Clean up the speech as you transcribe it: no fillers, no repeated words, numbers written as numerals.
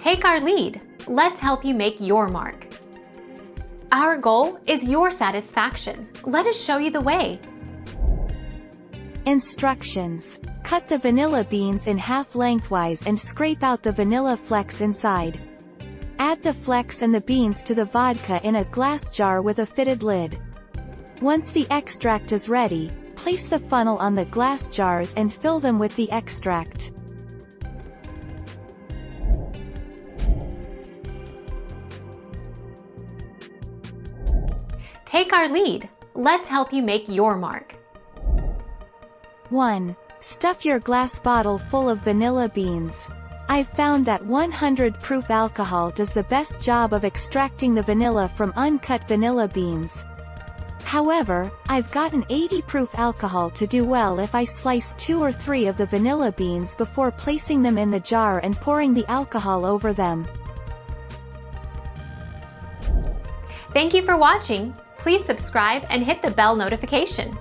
Take our lead. Let's help you make your mark. Our goal is your satisfaction. Let us show you the way. Instructions. Cut the vanilla beans in half lengthwise and scrape out the vanilla flecks inside. Add the flecks and the beans to the vodka in a glass jar with a fitted lid. Once the extract is ready, place the funnel on the glass jars and fill them with the extract. Take our lead. Let's help you make your mark. 1. Stuff your glass bottle full of vanilla beans. I've found that 100 proof alcohol does the best job of extracting the vanilla from uncut vanilla beans. However, I've got an 80 proof alcohol to do well if I slice 2 or 3 of the vanilla beans before placing them in the jar and pouring the alcohol over them. Thank you for watching. Please subscribe and hit the bell notification.